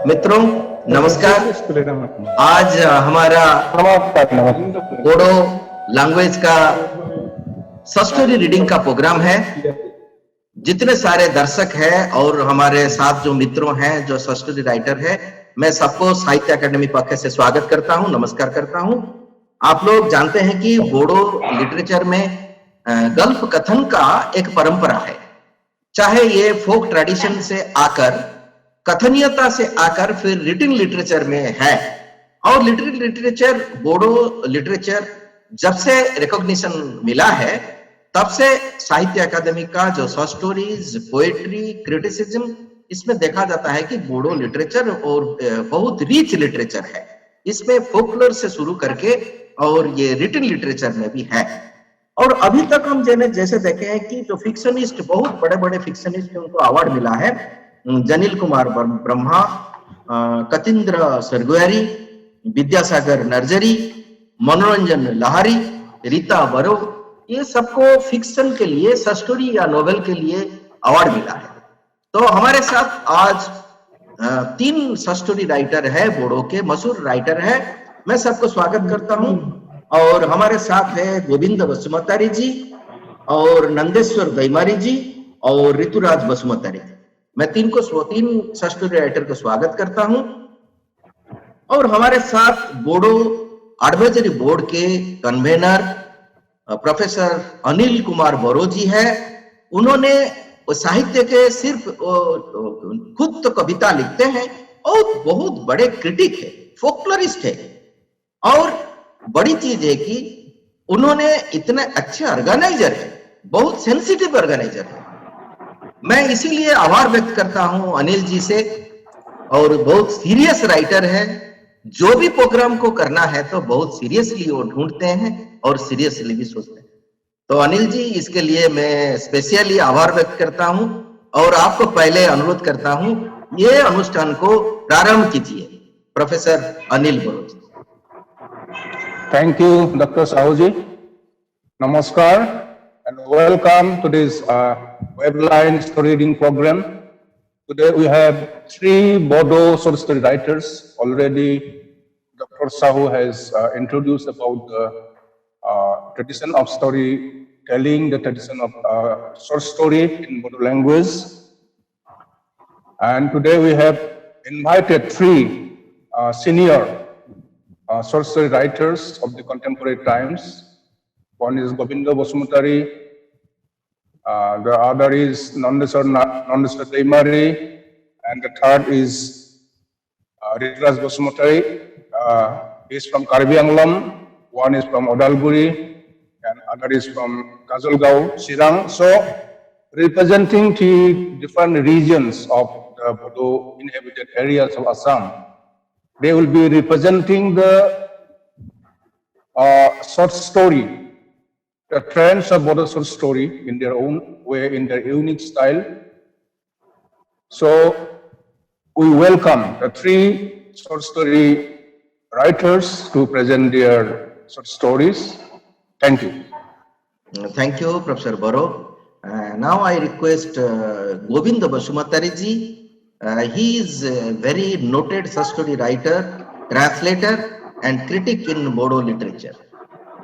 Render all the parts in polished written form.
मित्रों नमस्कार। आज हमारा बोडो लैंग्वेज का स्टोरी रीडिंग का प्रोग्राम है। जितने सारे दर्शक हैं और हमारे साथ जो मित्रों हैं जो स्टोरी राइटर है, मैं सबको साहित्य अकादमी पक्ष से स्वागत करता हूं, नमस्कार करता हूं। आप लोग जानते हैं कि बोडो लिटरेचर में गल्प कथन का एक परंपरा है। चाहे ये फोक ट्रेडिशन से आकर, कथनीयता से आकर फिर रिटन लिटरेचर में है। और लिटरेरी लिटरेचर, बोडो लिटरेचर जब से रिकॉग्निशन मिला है तब से साहित्य अकादमी का जो शॉर्ट स्टोरीज, पोएट्री, क्रिटिसिज्म, इसमें देखा जाता है कि बोडो लिटरेचर और बहुत रिच लिटरेचर है। इसमें फोकलोर से शुरू करके और ये रिटन लिटरेचर में भी है। और अभी तक हम जैसे देखे हैं कि जो फिक्शनिस्ट, बहुत बड़े बड़े फिक्शनिस्ट, उनको अवार्ड मिला है। जनिल कुमार ब्रह्मा, कतीन्द्र सरगुयारी, विद्यासागर नर्जरी, मनोरंजन लाहरी, रीता बरो, ये सबको फिक्शन के लिए, स्टोरी या नोवेल के लिए अवार्ड मिला है। तो हमारे साथ आज 3 स्टोरी राइटर है, बोडो के मशहूर राइटर है। मैं सबको स्वागत करता हूं। और हमारे साथ है गोविंद बसुमतारी जी और नंदेश्वर दैमारी जी और ऋतुराज बसुमतारी जी। मैं तीन स्टोरी राइटर को स्वागत करता हूं। और हमारे साथ बोडो एडवाइजरी बोर्ड के कन्वेनर प्रोफेसर अनिल कुमार बोरो जी है। उन्होंने साहित्य के सिर्फ खुद तो कविता लिखते हैं और बहुत बड़े क्रिटिक है, फोकलोरिस्ट है। और बड़ी चीज है कि उन्होंने इतने अच्छे ऑर्गेनाइजर है, बहुत सेंसिटिव ऑर्गेनाइजर है। मैं इसीलिए आभार व्यक्त करता हूं अनिल जी से। और बहुत सीरियस राइटर है, जो भी प्रोग्राम को करना है तो बहुत सीरियसली वो ढूंढते हैं और सीरियसली भी सोचते हैं। तो अनिल जी, इसके लिए मैं स्पेशली आभार व्यक्त करता हूं और आपको पहले अनुरोध करता हूं, ये अनुष्ठान को प्रारंभ कीजिए। Professor Anil Boro ji. Thank you, Dr. Sahuji. Namaskar and welcome to this webline story reading program. Today we have 3 Bodo short story writers. Already Dr. Sahu has introduced about the tradition of storytelling, the tradition of short story in Bodo language. And today we have invited 3 senior short story writers of the contemporary times. One is Govinda Bosumutari, the other is Nandeswar Daimari, and the third is Ritraj Bosumutari. He is from Karbi Anglam, one is from Odalguri, and other is from Kazalgaon, Sirang. So, representing the different regions of the Bodo inhabited areas of Assam, they will be representing the short story, the trends of Bodo short story in their own way, in their unique style. So we welcome the 3 short story writers to present their short stories. Thank you. Thank you, Professor Boro. Now I request Govinda Basumatari ji. He is a very noted short story writer, translator and critic in Bodo literature.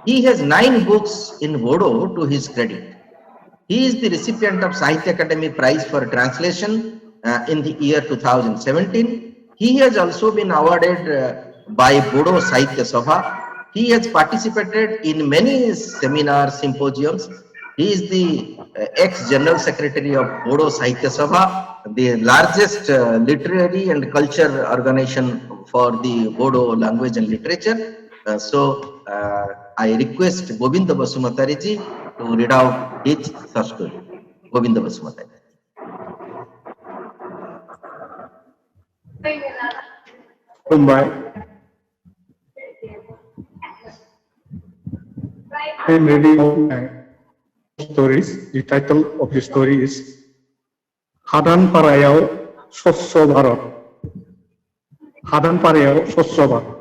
He has 9 books in Bodo to his credit. He is the recipient of Sahitya Akademi Prize for Translation in the year 2017. He has also been awarded by Bodo Sahitya Sabha. He has participated in many seminars, symposiums. He is the ex-General Secretary of Bodo Sahitya Sabha, the largest literary and culture organization for the Bodo language and literature. I request Govinda Basumatari ji to read out his short story. Govinda Basumatari. Mumbai. I am reading out my stories. The title of the story is Hadan Parayao Swachho Bharat. Hadan Parayao Swachho Bharat.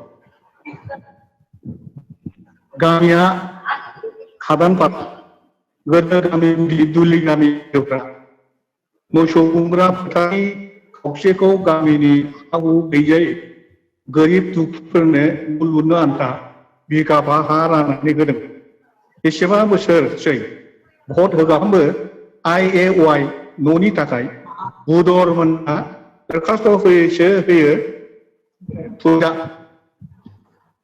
Gamia Hadan Parayao. Godo Gami Duli Gami Dukra. Moso Umra Patani खौसेखौ गामिनि हा-हु गैयै गोरिब दुखुफोरनो न' लुनो आन्था बिगाबा हा राननानै होदों। बेसेबा बोसोरसै भट होगाफ्रोमबो IAY न'नि थाखाय बुदर मोनहा दरखास्त होयोसो होयो फुजा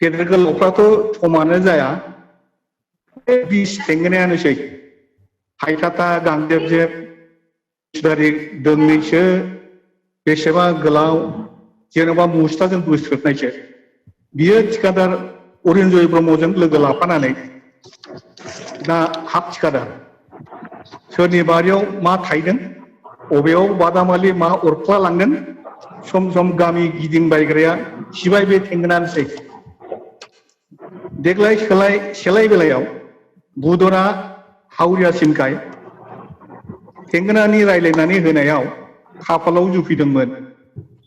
गेदेर गोलावफ्राथ' समानो जाया बिस थेंगोनायानोसै हायथाथा गांजेब जेब मिसनारि दोंनैसो बेसेबा गोलाव जेन'बा मुस्थाजों बोस्रोदनायसो बियो थिखादार अरिन्जय ब्रह्मजों लोगो लाफानानै दा हाफ थिखादार सोरनि बारियाव मा थायदों अबेयाव बादामालि मा अरख्ला लांदों सम सम गामि गिदिंबायग्राया सिबाय बे थेंगोनानोसै देग्लाय सेलाय बेलायाव बुदरा हावरियासिनखाय थेंगोनानि रायलायनानै होनायाव खाफालाव जुफिदोंमोन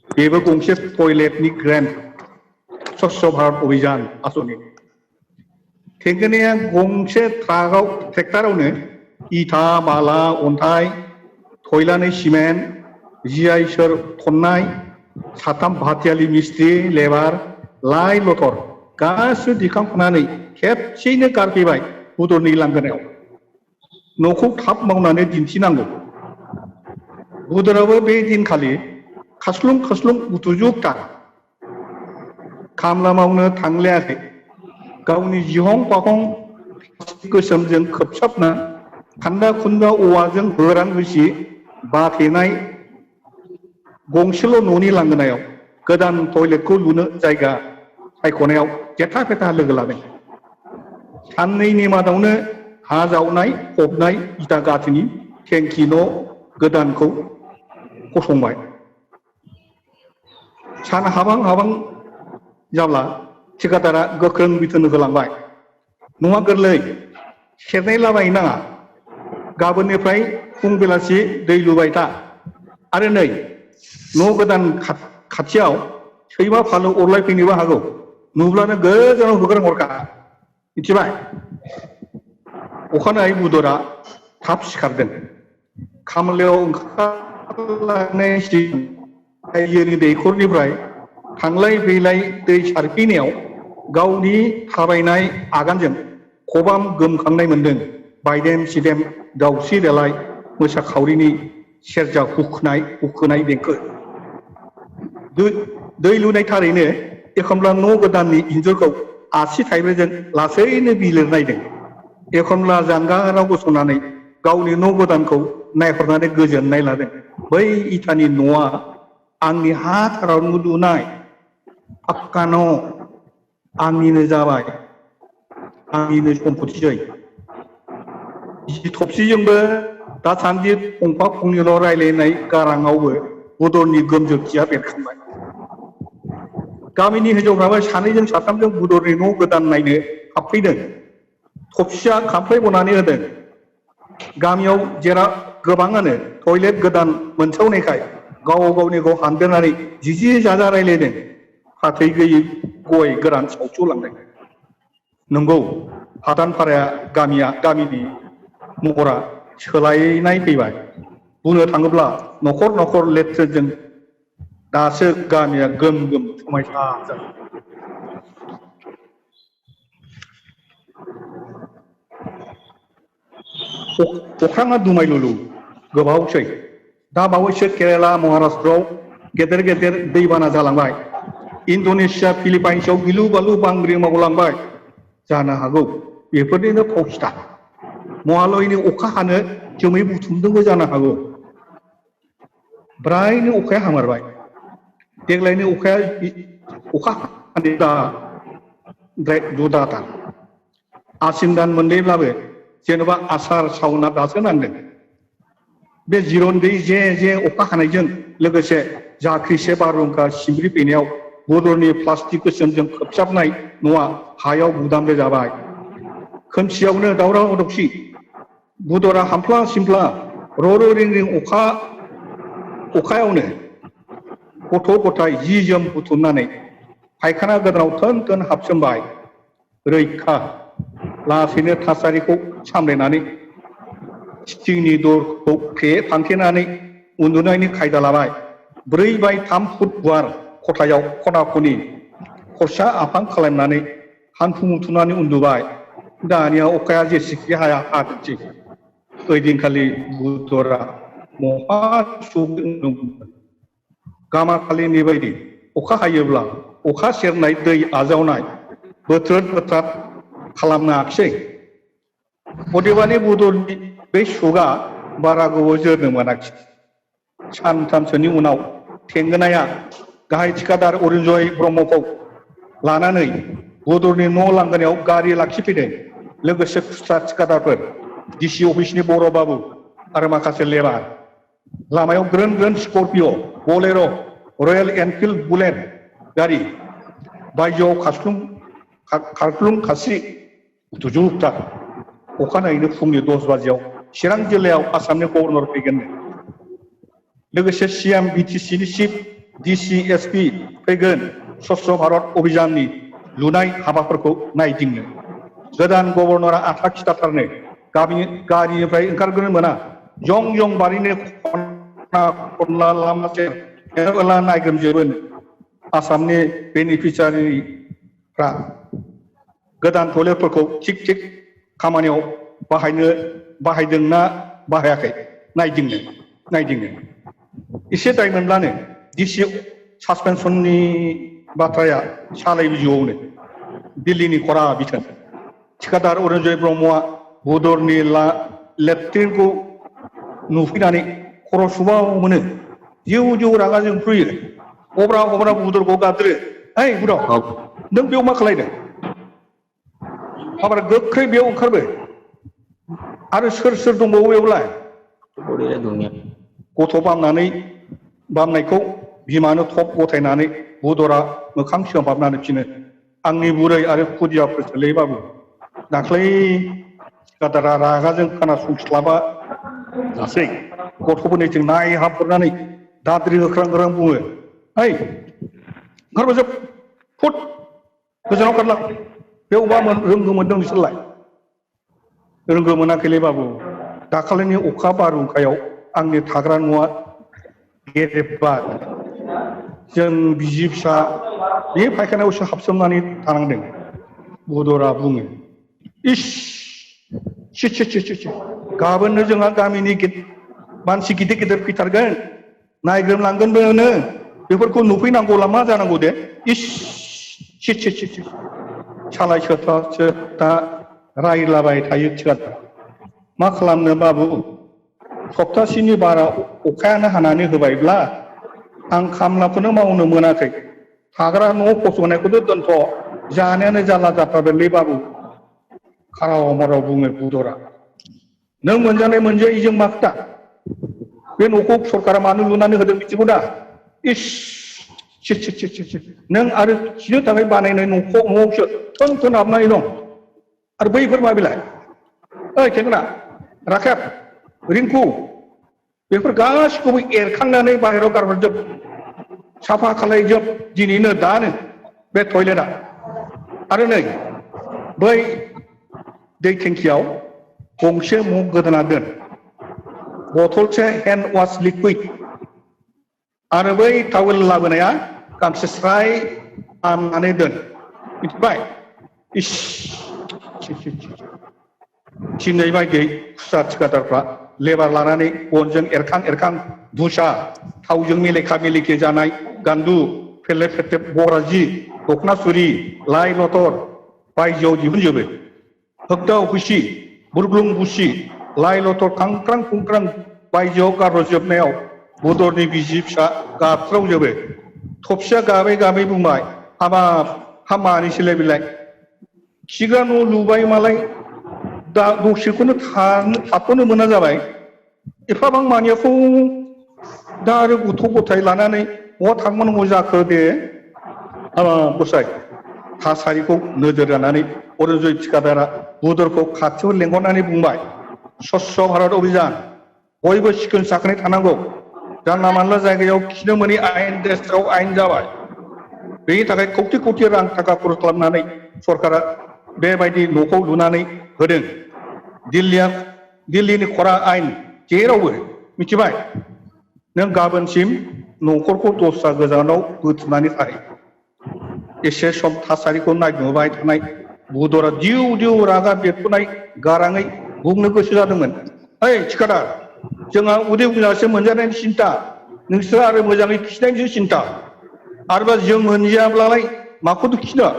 बेबो गंसे टयलेटनि ग्रेन्ड स्वच्छ भारत अभियान आसनि थेंगोनाया गंसे ट्रेक्टरावनो इथा बाला अन्थाइ थयलानै सिमेन्ट जिआइ सोर थन्नाय साथाम भाटियालि मिस्ट्रि लेबार लाइ लथर गासिबो दिखांफानानै खेबसेयैनो गारफैबाय बुदरनि लांगोनायाव न'खौ थाब मावनानै दिन्थिनांगौ बुदराबो बे दिनखालि खास्लुं बुथुजुगथार खामला मावनो थांलायाखै गावनि जिहं पाहं गोसोमजों खोबसाबना खान्दा खुन्दा औवाजों होरां होसि बाथेनाय गंसेल' न'नि लांगोनायाव गोदान टयलेटखौ लुनो जायगा सायख'नायाव जेथा फेथा लोगो लादों साननैनि मादावनो हा जावनाय फबनाय इटा गाथोनि टेंकि न' गोदानखौ फसंबाय सान हाबां जाब्ला थिकादारा गोख्रों बिथोन होलांबाय नङा गोरलै सेरनाय लाबाय नाङा गाबोननिफ्राय फुं बेलासि दै लुबाय था आरो नै न' गोदान खाथियाव सैमा फालो अरलायफैनोबो हागौ नुब्लानो गोजानाव होखार हरखा मिथिबाय अखानायै बुदरा थाब सिखारदों खामलायाव ओंखारलांनाय सिगां रायजोनि दैखरनिफ्राय थांलाय फैलाय दै सारफैनायाव गावनि थाबायनाय आगानजों खबाम गोमखांनाय मोन्दों बायदेम सिदेम दाउस्रि देलाय मोसाखावरिनि सेरजा हुखोनाय देंखो दै लुनाय थारैनो एखनब्ला न' गोदाननि इन्जुरखौ आसि थाइब्रैजों लासैनो बिलिरनायदों एखनब्ला जानगाराव गसंनानै गावनि न' गोदानखौ नायहरनानै गोजोननाय लादों बै इटानि न'आ आंनि हा थारावनो लुनाय पाक्का न' आंनिनो जाबाय आंनिनो सम्पतिसै जि थबसिजोंबो दासान्दि फंफा फंनैल' रायलायनाय गाराङावबो बुदरनि गोमजोरथिया बेरखांबाय गामिनि हिनजावफ्राबो सानैजों साथामजों बुदरनि न' गोदान नायनो हाबफैदों थबसिया खामफ्लाय बनानै होदों गामियाव जेराव गोबाङानो टयलेट गोदान मोनसावनायखाय गाव गावनिखौ हानदेरनानै जिजि जाजा रायलायदों फाथै गैयै गय गोरान सावस'लांदों नंगौ हादानपाराया गामिनि महरा सोलायनाय फैबाय बुंनो थाङोब्ला न'खर लेथ्रिजों दासो गामिया गोम समायसार जादों अख्राङा दुमायलुलु गोबावसै दा बावैसो केरेला महाराष्ट्रआव गेदेर दैबाना जालांबाय इन्ड'नेसिया फिलिपाइन्सआव गिलु बालु बांग्रि मावलांबाय जानो हागौ बेफोरनिनो फावखिथा महालयनि अखा हानो जोमै बुथुमदोंबो जानो हागौ ब्रायनो अखाया हामारबाय देग्लायनि अखा दुदाथार आसिन दान मोननैब्लाबो जेन'बा आसार सावना दासो नांदों बे जिरन दै जे अखा हानायजों लोगोसे जाख्रिसे बारहुंखा सिमब्रि फैनायाव बुदरनि प्लास्टिक गोसोमजों खोबसाबनाय न'आ हायाव बुदामले जाबाय खोमसियावनो दावराव दावसि बुदरा हामफ्ला सिमफ्ला र' रिं अखायावनो गथ' गथाय जि जोम बुथुमनानै फायखाना गोदानाव थोन हाबसोमबाय रैखा लासैनो थासारिखौ सामलायनानै थिंनि दरखौ फांथेनानै उन्दुनायनि खायदा लाबाय 4x3 फुट गुवार खथायाव खना खनि खरसा आफां खालामनानै हान्थु मुथुनानै उन्दुबाय दानिया अखाया जेसेखि हाया हाथोंसै ओइदिनखालि बुदरा महा सुबुंमोन गामाखालिनि बायदि अखा हायोब्ला अखा सेरनाय दै आजावनाय बोथोर बोथार खालामनो हाखिसै अदेबानि बुदरनि बे सुगा बारा गोबाव जोरनो मोनाखिसै सानथामसोनि उनाव थेंगोनाया गाहाय थिखादार अरुन्जय ब्रह्मखौ लानानै बुदरनि न' लांगोनायाव गारि लाखिफैदों लोगोसे खुस्रा थिखादारफोर डिसि अफिसनि बर' बाबु आरो माखासे लेबार लामायाव ग्रोन ग्रोन स्कर्पिय' बलेर' रयेल एनफिल्ड बुलेट गारि बायजोआव खारख्लुं खासि जुजुबथार अखानायैनो फुंनि 10 बाजियाव चिरां जिल्लायाव आसामनि गवर्नर फैगोन लोगोसे सिएम बिटिसिनि चिफ डिसि एसपि फैगोन स्वच्छ भारत अभियाननि लुनाय हाबाफोरखौ नायदिंनो गोदान गवर्नरा आथा खिथाथारनो गारिनिफ्राय ओंखारग्रोनो मोना जं जं बारिनो खना लामासे नायग्रोमजोबोनो आसामनि बेनिफिसियारिफ्रा गोदान टयलेटफोरखौ थिक थिक खामानियाव बाहायदोंना बाहायाखै नायदिंनो एसे दाय मोनब्लानो डिसि सासपेनसननि बाथ्राया सालाय बिजौआवनो दिल्लीनि खरा बिथोन थिखादार अरुन्जय ब्रह्मआ बुदरनि लेट्रिनखौ नुफैनानै खर' सुबाव मोनो जिउ जिउ रागा जोंफ्रुयो अब्रा बुदरखौ गाबद्रो ओइ बुदर नों बेयाव मा खालायदों माबार गोख्रै बेयाव ओंखारबो आरो सोर सोर दंबावो बेयावलाय गथ' बामनायखौ बिमानो थप गथायनानै बुदरा मोखां सोमहाबनानै फिनो आंनि बुरै आरो खुदियाफोरसोलै बाबु दाख्लै थिखादारा रागाजों खोनासंस्लाबा जासै गथ'फोरनिथिं नायहाबहरनानै दाद्रि होख्रां बुङो ओइ ओंखारबोजोब फुट गोजानाव खारलां बेयाव मा रोंगो मोनदों बिसोरलाय रोंगो मोनाखैलै बाबु दाखालिनि अखा बारहुंखायाव आंनि थाग्रा न'आ गेरेबबाय जों बिसि फिसा बे फायखानायावसो हाबसोमनानै थानांदों बुदरा बुङो इस गाबोननो जोंहा गामिनि मानसि गिदिर गिदिर फैथारगोन नायग्रोमलांगोनबोनो बेफोरखौ नुफैनांगौला मा जानांगौ दे इस सालाय सोथा रायलाबाय थायो थिखादार मा खालामनो बाबु सप्तासेनि बारा अखायानो हानानै होबायब्ला आं खामलाखौनो मावनो मोनाखै थाग्रा न' फसंनायखौथ' दोनथ' जानायानो जारला जाथारबायलै बाबु खाराव माराव बुङो बुदरा नों मोनजायिजों मा खोथा बे न'खौ सरकारा मानो लुनानै होदों मिथिगौ दा इस नों आरो खिनो थाखाय बानायनाय न'आवसो थोन हाबनानै दं आरो बैफोर मा बिलाय ओइ थेंगोना राखेब रिंकु बेफोर गासिखौबो एरखांनानै बाहेरायाव गारहरजोब साफा खालायजोब दिनैनो दानो बे टयलेटआ आरो नै बै दै टेंकियाव गंसे मुग गोदोना दोन बथलसे हेन्ड वाश लिक्विड आरो बै टावेल लाबोनाया गांसे स्राय आमनानै दोन मिथिबाय इस थिनै बायदियै खुस्रा थिखादारफ्रा लेबार लानानै बनजों एरखां दुसा थावजों मेलेखा जानाय गान्दु फेरलेब फेरथेब बराजि दखना सुरि लाइ लथर बायजोआव दिहुनजोबो होगदाव हुसि बुरग्लुं बुसि लाइ लथर खांख्रां खुंख्रां बायजोआव गारहरजोबनायाव बुदरनि बिसि फिसा गाबस्रावजोबो थफिया गाबै बुंबाय हाबाब हामानिसैलाय बेलाय खिग्रा न' लुबाय मालाय दा दसेखौनो थाथ'नो मोना जाबाय एफाबां मानियाखौ दा आरो गथ' गथाय लानानै बहा थांबावनांगौ जाखो दे गसाय थासारिखौ नोजोर होनानै अरुन्जय थिखादारा बुदरखौ खाथियाव लेंहरनानै बुंबाय स्वच्छ भारत अभियान बयबो सिखोन साखोनै थानांगौ जानला मानला जायगायाव खिनो मोनै आयेन देशआव आयेन जाबाय बेनि थाखाय कौटि रां थाखा खरस खालामनानै सरकारा बेबायदि न'खौ लुनानै होदों दिल्लीनि खरा आयेन जेरावबो मिथिबाय नों गाबोनसिम न'खरखौ दस्रा गोजानाव बोथुमनानै थायो एसे सम थासारिखौ नायनुबाय थानाय बुदरा दिउ दिउ रागा बेरफुनाय गाराङै बुंनो गोसो जादोंमोन ओइ थिखादार जोंहा उदै बुंजासे मोनजानायनि सिन्था नोंसोर आरो मोजाङै खिनायनिसो सिन्था आरोबा जों मोनजायाब्लालाय माखौथो खिनो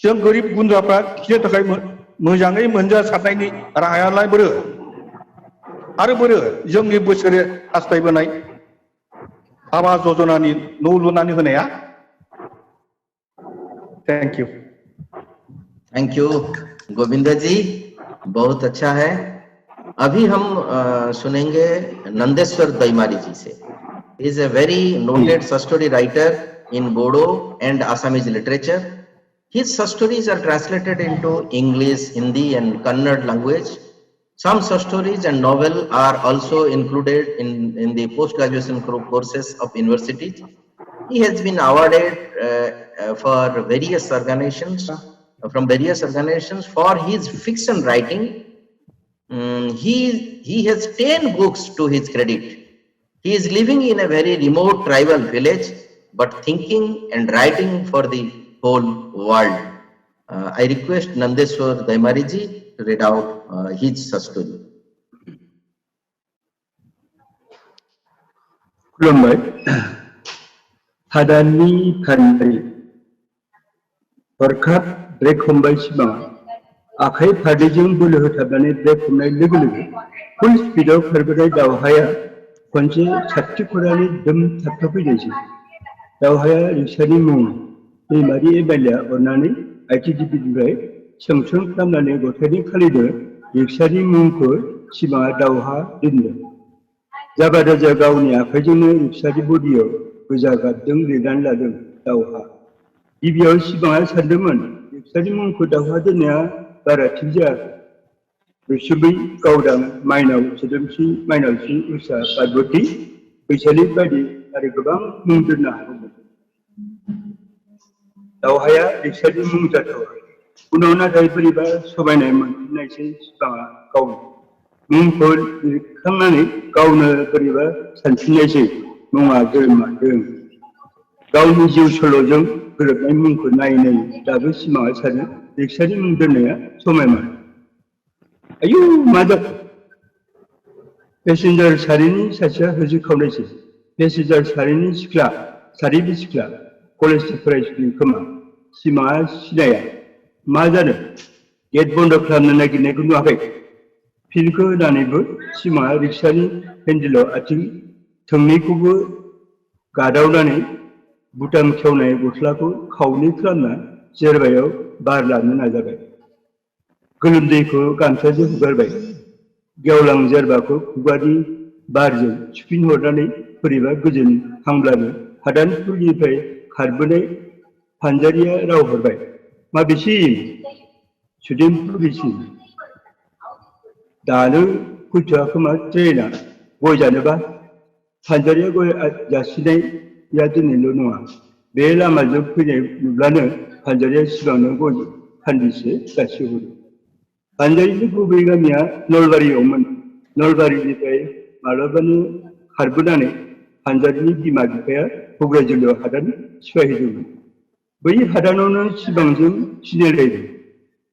जों गोरिब गुन्द्राफ्रा खिनो थाखाय मोजाङै मोनजासारनायनि राहायालाय बोरो आरो बोरो जोंनि बोसोरे हास्थायबोनाय आवास योजनानि न' लुनानै होनाया thank you thank you Govinda ji, बहुत अच्छा है। अभी हम सुनेंगे नंदेश्वर दैमारी जी से। Is a very noted story writer in Bodo and Assamese literature. His stories are translated into English, Hindi and Kannada language. Some stories and novel are also included in the post-graduation courses of universities. He has been awarded for various organizations, from various organizations for his fiction writing. He has 10 books to his credit. He is living in a very remote tribal village, but thinking and writing for the whole world. I request Nandeswar Daimari ji to read out his story. खुलुमबाय हादाननि फारिलाइ हरखाब break हमबाय सिमाङा आखाइ फारनैजों बोलो होथाबनानै break हमनाय लोगो लोगो फुल स्पिडआव खारबोनाय दावहाया खनसे साथि खरानि दम थाबथाफैनायसै दावहाया रिक्सानि मुं दैमारि एमएलएआ अननानै आइटिडिपिनिफ्राय सोंसन खालामनानै गथायनि खालिनो रिक्सानि मुंखौ सिमाङा दावहा दोनदों जाबादाजा गावनि आखाइजोंनो रिक्सानि बडियाव गोजा गाबजों लिरनानै लादों दावहा गिबियाव सिमाङा सानदोंमोन रिक्सानि मुंखौ दावहा दोननाया बारा थिक जायाखै रैसुमै गावदां माइनाव सोदोमस्रि माइनावस्रि उषा पार्बती बैसालि बायदि आरो गोबां मुं दोननो हागौमोन दावहाया रिक्सानि मुं जाथावा उनाव नाथाय बोरैबा समायनाय मोनफिननायसै सिमाङा गावनो मुंखौ लिरखांनानै गावनो बोरैबा सानफिननायसै मुङा गोमादों गावनि जिउ सल'जों गोरोबनाय मुंखौ नायै नायै दाबो सिमाङा सानो रिक्सानि मुं दोननाया समायमोन आयौ मा जाखो पेसेन्जार सारिनि सासेया होजोखावनायसै पेसेन्जार सारिनि सिख्ला कलेजनि फरायसुलि खोमा सिमाङा सिनाया मा जादों गेट बन्द खालामनो नागिरनायखौ नुवाखै फिनखौ होनानैबो सिमाङा रिक्सानि हेन्डेलाव आथिं थोंनैखौबो गादावनानै बुटाम खेवनाय गस्लाखौ खावनै खालामना जेरबायाव बार लानो नाजाबाय गोलोमदैखौ गामसाजों हुगारबाय गेवलां जेरबाखौ खुगानि बारजों सुफिनहरनानै बोरैबा गोजोन हांब्लानो हादानफोरनिफ्राय खारबोनाय फानजारिया राव हरबाय माबेसिम सुदेमफुरिसिम दानो फैथ'आ खोमा ट्रेना गय जानोबा फानजारिया गय जासिनाया दिनैल' नङा बे लामाजों फैनाय नुब्लानो फानजारिया सिगांनो गय खान्दिसे जासिहरो फानजारिनि गुबै गामिया नलबारियावमोन नलबारिनिफ्राय माब्लाबानो खारबोनानै फानजारिनि बिमा बिफाया क'क्राझाराव हादान सिफायहैदोंमोन बै हादानावनो सिमांजों सिनायलायदों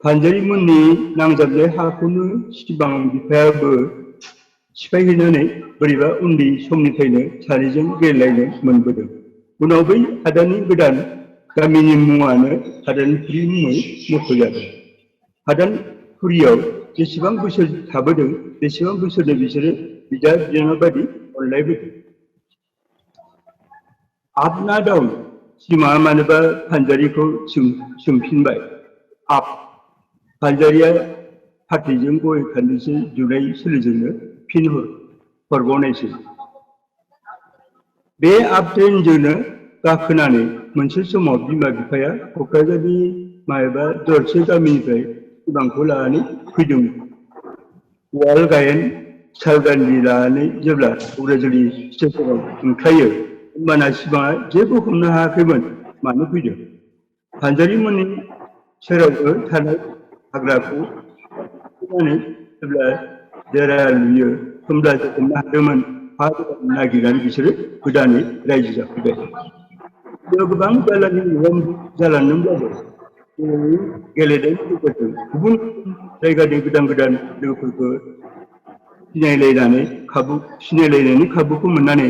फानजारि मोननि नांजाबनाय हाखौनो सिमां बिफायाबो सिफायहैनानै बोरैबा उन्दै समनिफ्रायनो सानैजों गेलेलायनो मोनबोदों उनाव बै हादाननि गोदान गामिनि मुङानो हादानफुरि मुङै मख'जादों हादानफुरियाव जेसेबां बोसोर थाबोदों बेसेबां बोसोरनो बिसोरो बिदा बिनानाव बायदि अनलायबोदों आप ना डाउन सिमाङा मानोबा फानजारिखौ सोंफिनबाय आप फानजारिया फाथैजों गय खान्दिसे जुनाय सोलोजोंनो फिन हरबावनायसै बे आप ट्रेनजोंनो गाखोनानै मोनसे समाव बिमा बिफाया क'क्राझारनि माबेबा दरसे गामिनिफ्राय सिमांखौ लानानै फैदोंमोन वाल गायेन सालगान्धि लानानै जेब्ला क'क्राझारनि स्टेसनाव ओंखारो होमबाना सिमाङा जेबो हमनो हायाखैमोन मानो फैदों फानजारिमोननि सेरावबो थानाय हाग्राखौ जेब्ला जेरा लुयो होमब्लासो हमनो हादोंमोन हा नागिरनानै बिसोरो गोदानै रायजो जाफैबाय। बेयाव गोबां जालांदोंब्लाबो गेलेनायनि गेजेरजों गुबुन जायगानि गोदान गोदान लोगोफोरखौ सिनायलायनायनि खाबुखौ मोननानै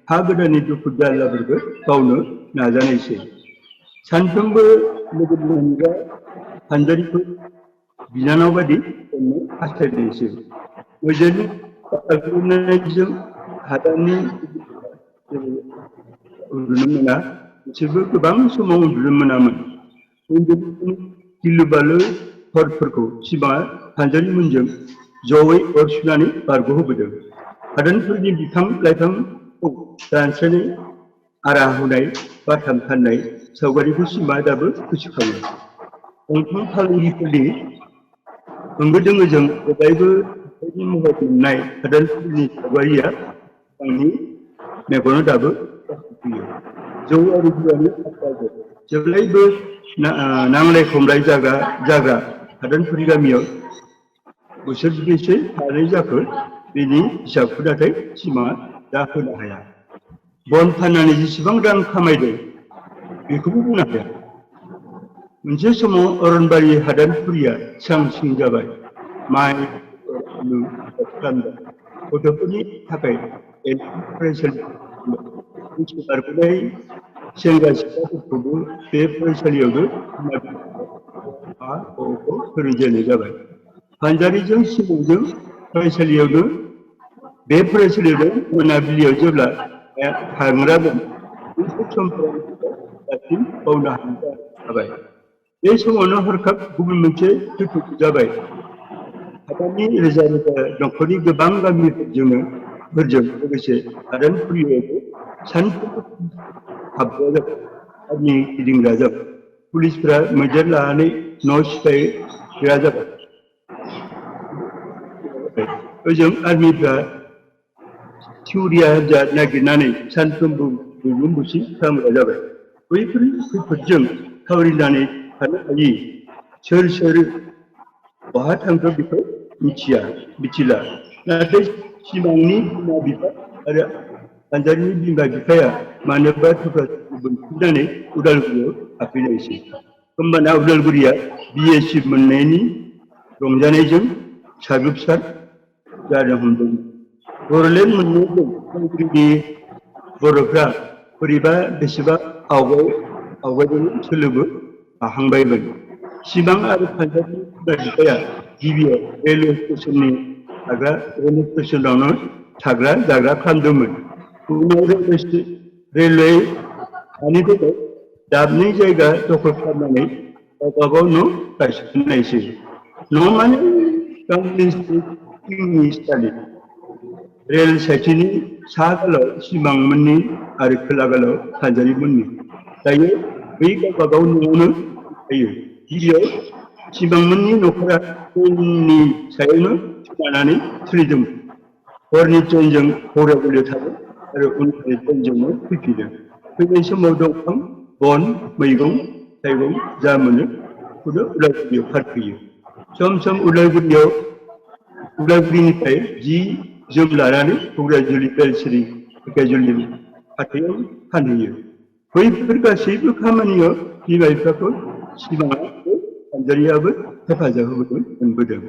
हा गोदाननि दुखु दाहाफोरखौ बावनो नाजानायसै। सानफ्रोमबो लोगो मोनग्रा सानजारिखौ बिनानाव बायदि अननो हास्थायनायसै। मैदेरनि गाग्लोबनायजों हादाननि उन्दुनो मोना, बिसोरबो गोबां समाव उन्दुनो मोनामोन। गिलु बालु हरफोरखौ सिमाङा सानजारिमोनजों जयै अर सुनानै बारग'होबोदों। हादानफोरनि बिफां लाइफांखौ दानस्रायनाय, आरा होनाय, बाथाम फाननाय सावगारिखौ सिमाङा दाबो गोसोखाङो। दंफां फालांगिफोरनि होंगो दोंगोजों जेब्लायबो महर मोननाय हादानफोरनि सावगारिया आंनि मेगनाव दाबो फैयो। जौ आरो जुवानि आखुथाइफोर जेब्लायबो नांलाय खमलाय जाग्रा हादानफोरनि गामियाव बोसोरबेसे थानाय जाखो बेनि हिसाबखौ नाथाय सिमाङा दा होनो हाया। बन फाननानै जेसेबां रां खामायदों बेखौबो बुंनो हाया। मोनसे समाव अरनबारि हादानफुरिया स्रां स्रिं जाबाय। माइ खालामबाय। गथ'फोरनि थाखाय फरायसालि बारग'नाय सेंग्रा सिख्लाफोरखौबो बे फरायसालियावनो फोरोंजेननाय जाबाय। फानजारिजों सिमांजों फरायसालियावनो बे फरायसालियावनो मोनाबिलियाव जेब्ला थांग्रामोन बैफोर समफोराव दासिम बावनो हाबाय। बे समावनो हरखाब गुबुन मोनसे दुखु जाबाय। हादाननि रोजा रोजा न'खरनि गोबां गामिफोरजों लोगोसे हादानफुरियावबो सानफ्रोमबो हाबग्रा जाबाय। गामि गिदिंग्रा जाबाय। पुलिसफोरा मैदेर लानानै न' सिफायग्रा जाबाय। ओजों आर्मिफ्रा थिउरिया हान्जा नागिरनानै सानफ्रोमबो बुग्लुं बुसि खालामग्रा जाबाय। बैफोर खैफोदजों थावरिनानै थानो हायि सोर बहा थांखो बेखौ मिथिला। नाथाय सिमांनि बिमा बिफा आरो फानजारिनि बिमा बिफाया मानोबा थुख्रा बोनफिननानै उदालगुरियाव थाफैनायसै। होमबाना उदालगुरिया BSc मोननायनि रंजानायजों साग्लोबसार जानो हमदोंमोन। बर'लेण्ड मोननायजों उदालगुरिनि बर'फ्रा बोरैबा बेसेबा आवगायदोंमोन, सोलोबो हाहांबायमोन। सिमां आरो फानजारिनि बिमा बिफाया गिबियाव रेलवे स्टेसनावनो थाग्रा जाग्रा खालामदोंमोन। उनाव रेलवे हानि थाखाय दाबनै जायगा दखल खालामनानै गावबागाव न' गायसननायसै। न' माने गावनि स्टाइल। रेल साइथिंनि साहा गालाव सिमांमोननि आरो खोला गालाव फानजारिमोननि। दायो बै गावबागाव न'आवनो थायो। गिबियाव सिमांमोननि न'खरा ट्रेननि सायावनो सोनारनानै सोलिदोंमोन। हरनि ट्रेनजों बरायबोनो थाङो आरो उननि ट्रेनजोंनो फैफिनो। फैनाय समाव दंफां बन मैगं थाइगं जा मोनो बेखौनो उदालगुरियाव फानफैयो। सम सम उदालगुरिनिफ्राय जि जोम लानानै धेकियाजुलि हाथायाव फानहैयो। बैफोर गासैबो खामानियाव बिमा बिफाखौ सिमाङाबो फानजारियाबो हेफाजाब मोनबोदों।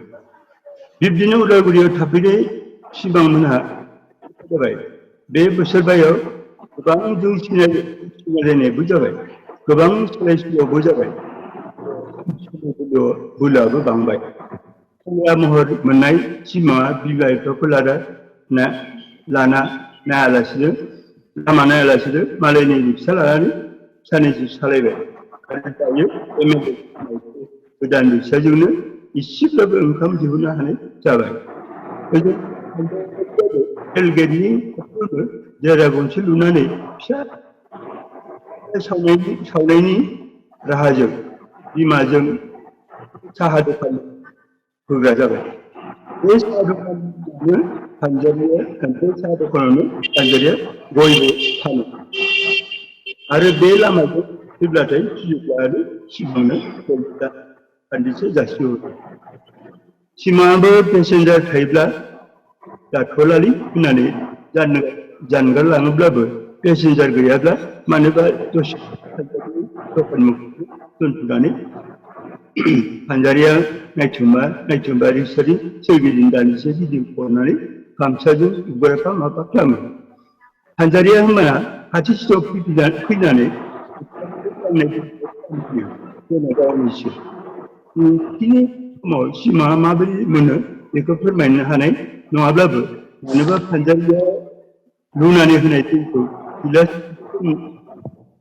बिब्दिनो उदालगुरियाव थाफैनाय सिमांमोनहा जाबाय। बे बोसोरबायाव गोबां जों सिनायलायनायबो जाबाय। गोबां सोलाय सोल'बो जाबाय। बोलोआबो बांबाय। खमला महर मोननाय सिमाङा बिमा बिफाखौ लामा नायालासिनो मालायनि रिक्सा लानानै सानैसो सालायबाय। आरो दायो गोदान रिक्साजोंनो इसेब्लाबो ओंखाम दिहुननो हानाय जाबाय। रेलगेटनि खाथियावनो देरा गंसे लुनानै फिसा सावनायनि राहाजों बिमाजों साहा दखान होग्रा जाबाय। बे साहा दखानावनो साहा दखानावनो फानजारिया गयबो फानो। आरो बे लामाजों फैब्लाथाय फियोब्लानो सिमांनो दान्दिसे जासिहरो। सिमाङाबो पेसेन्जार थायोब्ला जाथ'लालै होननानै जानगारलाङोब्लाबो पेसेन्जार गैयाब्ला मानोबा दसे दखान मोखाङाव दोनथ'नानै फानजारिया नायथुमबा रिक्सानि सोरगिदिं दानदिसे गिदिंख'नानै गामसाजों उगुराफा माफा खालामो। फानजारिया होमबाना खाथि स्टप फैनानै गावनिसो बेखिनि समाव सिमाङा माबोरै मोनो बेखौ फोरमायनो हानाय नङाब्लाबो मानोबा फानजारिया लुनानै होनाय दैखौ गिलास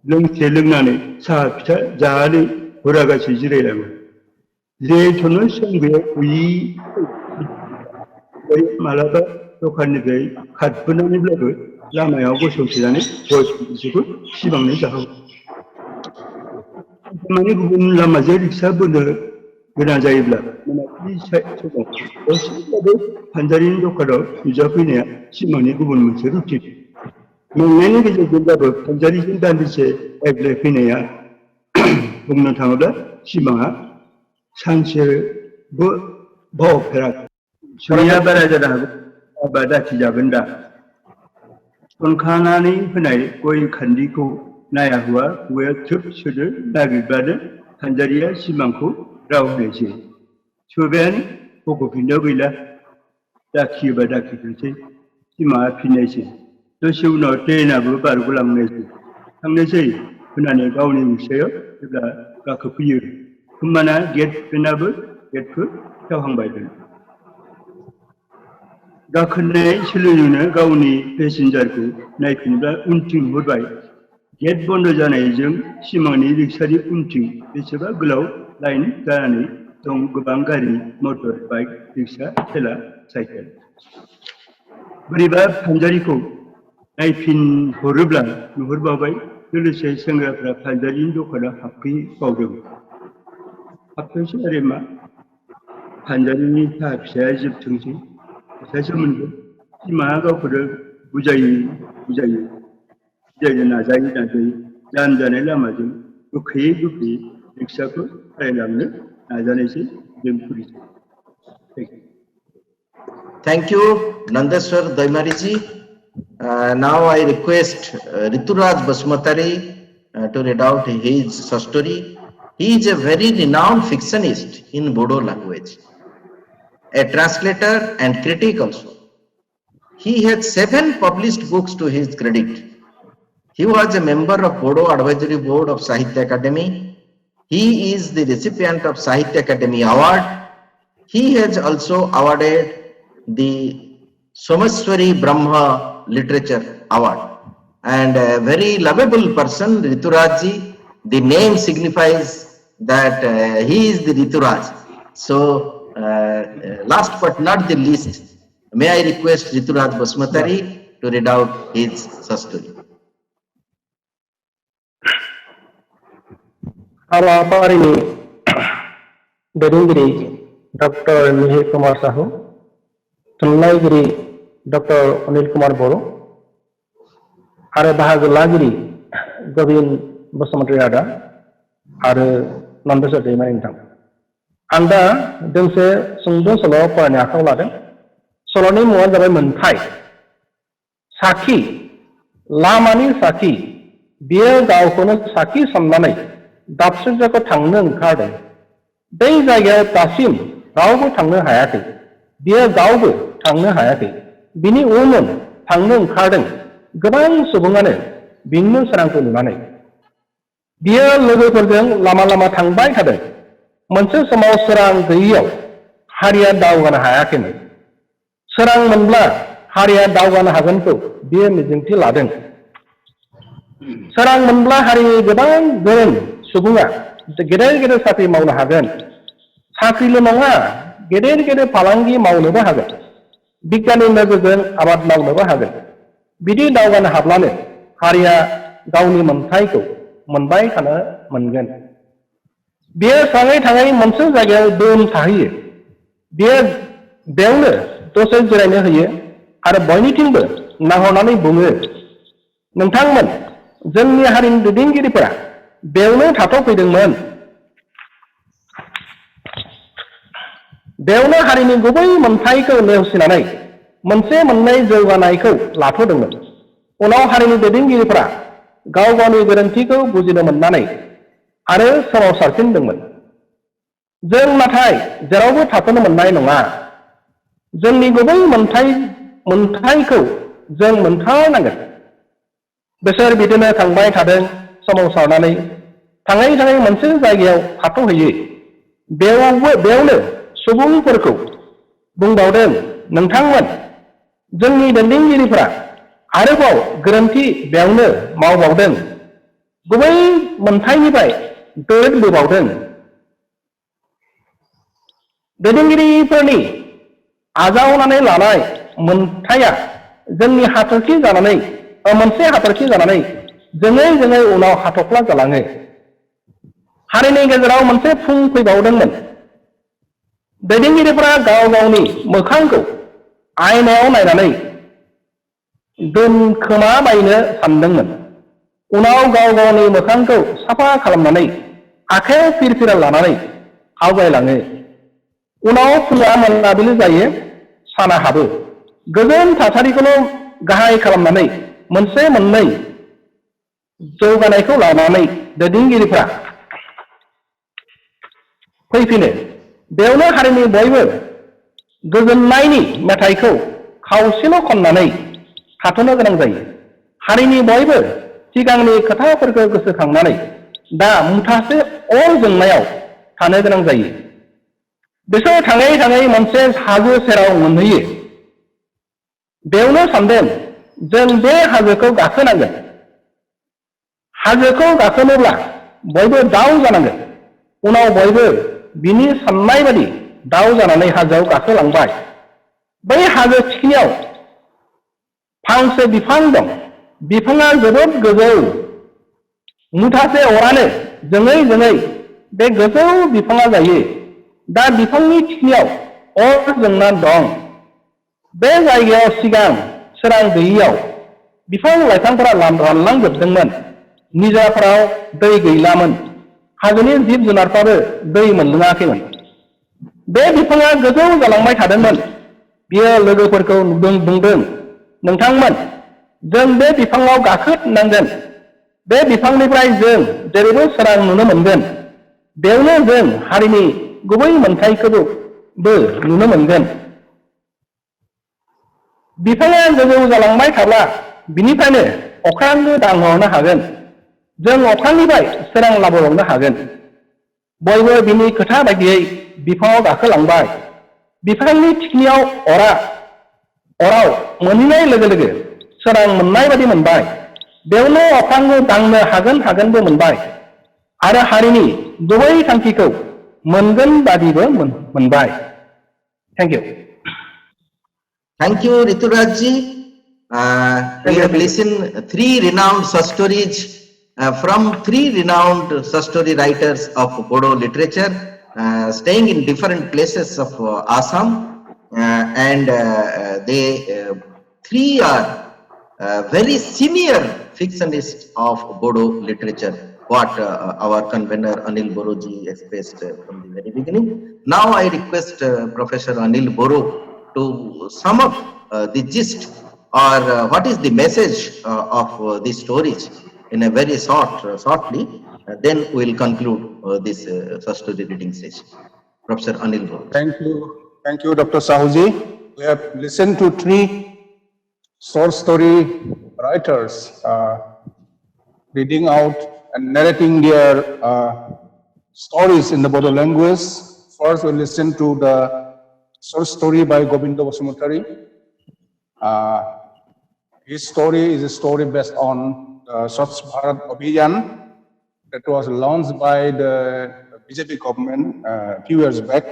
लोंसे लोंनानै साहा फिथा जानानै हुरागासे जिरायलाङो। जिरायथ'नो सम गैयै मालाबा दखाननिफ्राय खारबोनानैब्लाबो लामायाव गसंथेनानै गय बिदिखौ सिमांनो जाहोयो। माने गुबुन लामाजों रिक्सा बोनो गोनां जायोब्ला मोनाबिलि समाव दसेब्लाबो फानजारिनि दखानाव नुजाफैनाया सिमांनि गुबुन मोनसे रुटिन। मेंनायनि गेजेरजोंब्लाबो फानजारिजों दान्दिसे रायज्लायफैनाया बुंनो थाङोब्ला सिमाङा सानसेबो बावफेराखै। सुनिया बारा जानो हागौ आबा दाखिजागोन दा। खनखानानै होनाय गय खान्दिखौ नाया हुआ खुगायाव थ्रोब सोदो नागिरब्लानो फानजारिया सिमांखौ राव होनायसै। सोबायानो बख'फिननायाव गैला। दाखियोबा दाखिथोंसै सिमाङा फिननायसै। दसे उनाव ट्रेनाबो बारग'लांनायसै। थांनोसै होननानै गावनि रिक्सायाव जेब्ला गाखोफैयो होमबाना गेटमेनाबो गेटखौ खेवहांबायमोन। गाखोनाय सोलोंनो गावनि पेसेन्जारखौ नायफिनब्ला उनथिं नुहुरबाय गेट बन्द जानायजों सिमांनि रिक्सानि उनथिं बेसेबा गोलाव लाइन जानानै दं गोबां गारि मटर बाइक रिक्सा थेला साइकेल। बोरैबा फानजारिखौ नायफिनहरोब्ला नुहुरबावबाय लोगोसे सेंग्राफ्रा फानजारिनि दखानाव हाबफैबावदों। हाबथोंसै आरो मा फानजारिनि साहा फिसाया जोबथोंसै फैसासो मोनगोन। सिमाङा गावखौनो बुजायनो नाजायै दानजानाय लामाजों गोख्रैयै रिक्साखौ सालायलांनो नाजानायसै बेंफुरिजों। Thank you, Nandeswar Daimari ji. Now I request Rituraj Basmatari to read out his story. He is a very renowned fictionist in Bodo language, a translator and critic also. He has 7 published books to his credit. He was a member of Bodo Advisory Board of Sahitya Academy. He is the recipient of Sahitya Academy Award. He has also awarded the Someswari Brahma Literature Award. And a very lovable person, Rituraj ji. The name signifies that he is the Rituraj. So, last but not the least, may I request Rituraj Basmatari to read out his story. हाबाफारिनि दैदेनगिरि doctor Mihir Kumar Sahu, थुनलाइगिरि doctor Anil Kumar बर' आरो बाहागो लागिरि गोबिंद बसुमतारी आदा आरो नन्देस्वर दैमारि नोंथां। आं दा दोंसे सुंद' सल' फरायनो आखायाव लादों। सल'नि मुङा जाबाय मोनथाय। साखि, लामानि साखि, बियो गावखौनो साखि साननानै दाबसे जायगायाव थांनो ओंखारदों। बै जायगायाव दासिम रावबो थांनो हायाखै। बियो गावबो थांनो हायाखै। बिनि उन उन थांनो ओंखारदों गोबां सुबुङानो बिनि सोरांखौ नुनानै। बियो लोगोफोरजों लामा लामा थांबाय थादों। मोनसे समाव सोरां गैयैयाव हारिया दावगानो हायाखैमोन। सोरां मोनब्ला हारिया दावगानो हागोनखौ बियो मिजिंथि लादों। सोरां मोनब्ला हारिनि गोबां गोरों सुबुङा गेदेर गेदेर साख्रि मावनो हागोन। साख्रिल' नङा, गेदेर गेदेर फालांगि मावनोबो हागोन। बिगियाननि नोजोरजों आबाद मावनोबो हागोन। बिदि दावगानो हाब्लानो हारिया गावनि मोनथायखौ मोनबाय थानो मोनगोन। बियो थाङै थाङै मोनसे जायगायाव दोन थाहैयो। बियो बेयावनो दसे जिरायनो होयो आरो बयनिथिंबो नाहरनानै बुङो, नोंथांमोन जोंनि हारिनि दैदेनगिरिफोरा बेयावनो थाथ'फैदोंमोन। बेयावनो हारिनि गुबै मोनथायखौ नेवसिनानै मोनसे मोननै जौगानायखौ लाथ'दोंमोन। उनाव हारिनि दैदेनगिरिफोरा गाव गावनि गोरोन्थिखौ बुजिनो मोननानै आरो सोमावसारफिनदोंमोन। जों नाथाय जेरावबो थाथ'नो मोननाय नङा। जोंनि गुबै मोनथायखौ जों मोनथारनांगोन। बोसोर बिदिनो थांबाय थादों सोमावसारनानै थाङै थाङै मोनसे जायगायाव थाथ'हैयो। बेयावनो सुबुंफोरखौ बुंबावदों, नोंथांमोन जोंनि दैदेनगिरिफोरा आरोबाव गोरोन्थि बेयावनो मावबावदों, गुबै मोनथायनिफ्राय दोरदबोबावदों। दैदेनगिरिफोरनि आजावनानै लानाय मोनथाया जोंनि मोनसे हाथरखि जानानै जोङै जोङै उनाव हाथफ्ला जालाङो। हारिनि गेजेराव मोनसे फुं फैबावदोंमोन। दैदेनगिरिफोरा गाव गावनि मोखांखौ आयनायाव नायनानै दोनखोमाबायनो सानदोंमोन। उनाव गाव गावनि मोखांखौ साफा खालामनानै आखायाव फिरफिरा लानानै आवगायलाङो। उनाव फुङा मोनाबिलि जायो, साना हाबो। गोजोन थासारिखौल' गाहाय खालामनानै मोनसे मोननै जौगानायखौ लानानै दैदेनगिरिफ्रा फैफिनो। बेयावनो हारिनि बयबो गोजोननायनि मेथाइखौ खावसेल' खननानै थाथ'नो गोनां जायो। हारिनि बयबो सिगांनि खोथाफोरखौ गोसोखांनानै दा मुथासे अर जोंनायाव थानो गोनां जायो। बिसोर थाङै थाङै मोनसे हाजो सेराव मोनहैयो। बेयावनो सानदों, जों बे हाजोखौ गाखोनांगोन। हाजोखौ गाखोनोब्ला बयबो दाउ जानांगोन। उनाव बयबो बिनि साननाय बादि दाउ जानानै हाजोआव गाखोलांबाय। बै हाजो थिखिनियाव फांसे बिफां दं। बिफाङा जोबोद गोजौ। मुथासे अरानो जोङै जोङै बे गोजौ बिफाङा जायो। दा बिफांनि थिखिनियाव अर जोंना दं। बे जायगायाव सिगां सोरां गैयैयाव बिफां लाइफांफोरा रानलांजोबदोंमोन। निजाफोराव दै गैलामोन। हाजोनि जिब जुनारफ्राबो दै मोनलोङाखैमोन। बे बिफाङा गोजौ जालांबाय थादोंमोन। बियो लोगोफोरखौ बुंदों, नोंथांमोन जों बे बिफाङाव गाखोनांगोन। बे बिफांनिफ्राय जों जेरैबो सोरां नुनो मोनगोन। बेयावनो जों हारिनि गुबै मोनथायखौबो नुनो मोनगोन। बिफाङा गोजौ जालांबाय थाब्ला बिनिफ्रायनो अख्रांबो दांहरनो हागोन। जों अख्रांनिफ्राय सोरां लाबोबावनो हागोन। बयबो बिनि खोथा बायदियै बिफाङाव गाखोलांबाय। बिफांनि थिखिनियाव अराव मोनहैनाय लोगो लोगो सोरां मोननाय बादि मोनबाय। बेयावनो अख्रांबो दांनो हागोनबो मोनबाय आरो हारिनि गुबै थांखिखौ मोनगोन बादिबो मोनबाय। Thank you. Thank you, Riturajji. We have listened three renowned stories from three renowned story writers of Bodo literature, staying in different places of Assam, and they three are very senior fictionists of Bodo literature. What our convener Anil Boroji expressed from the very beginning. Now I request Professor Anil Boro to sum up the gist or what is the message of these stories in a very shortly. Then we will conclude this first story reading session. Professor Anil Boro. Thank you, Dr. Sahuji. We have listened to three short story writers reading out and narrating their stories in the Bodo language. First, we listened to the short story by Govinda Basumutari. His story is a story based on the Swachh Bharat Abhiyan that was launched by the BJP government a few years back.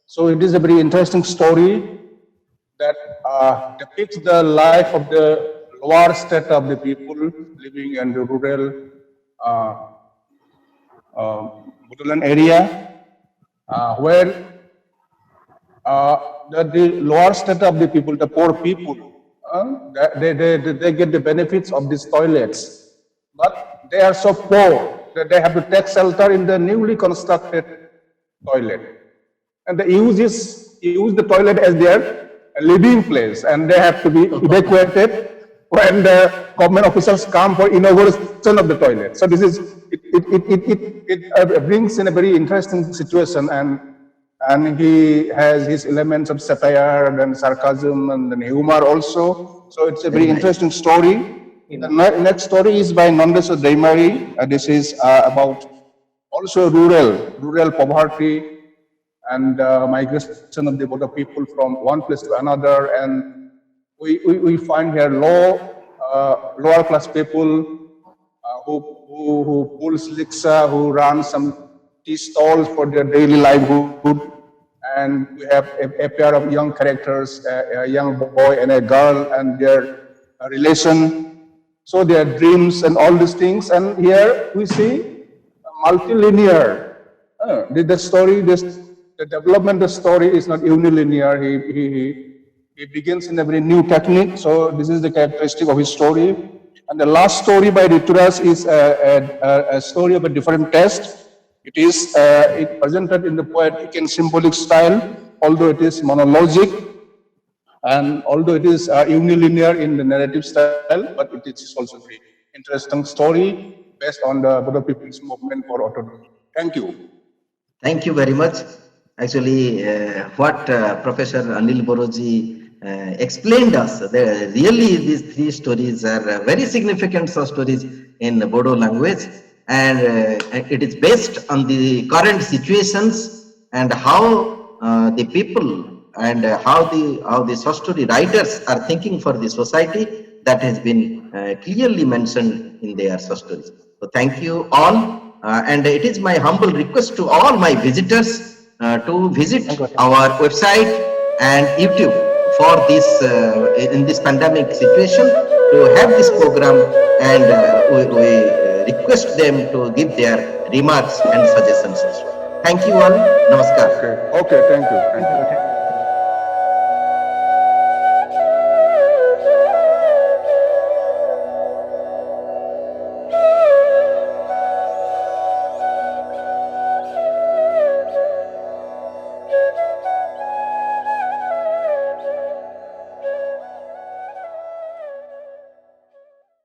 So it is a very interesting story that depicts the life of the lower state of the people living in the rural Bodoland area, where the lower state of the people, the poor people, they get the benefits of these toilets, but they are so poor that they have to take shelter in the newly constructed toilet, and they use the toilet as their a living place, and they have to be evacuated when the government officials come for inauguration of the toilet. So this is it brings in a very interesting situation, and he has his elements of satire and sarcasm and then humor also. So it's a very interesting story. The next story is by Nandesa Daimari. This is about also rural poverty and migration of the Bodo people from one place to another. And we find here lower class people who pulls rickshaw, who run some tea stalls for their daily livelihood. And we have a pair of young characters, a young boy and a girl, and their relation. So their dreams and all these things. And here we see multilinear. The story, the development of the story is not unilinear. He begins in a very new technique. So this is the characteristic of his story. And the last story by Rituras is a story of a different taste. It is presented in the poetic and symbolic style, although it is monologic, and although it is unilinear in the narrative style, but it is also a very interesting story based on the Bodo People's Movement for Autonomy. Thank you. Thank you very much. Actually, what Professor Anil Boroji explained us, really these three stories are very significant stories in Bodo language, and it is based on the current situations and how the people and how the short story writers are thinking for the society, that has been clearly mentioned in their short stories. So thank you all. And it is my humble request to all my visitors to visit our website and YouTube for this in this pandemic situation, to have this program, and we request them to give their remarks and suggestions. Thank you all. Namaskar. Okay, thank you. Thank you.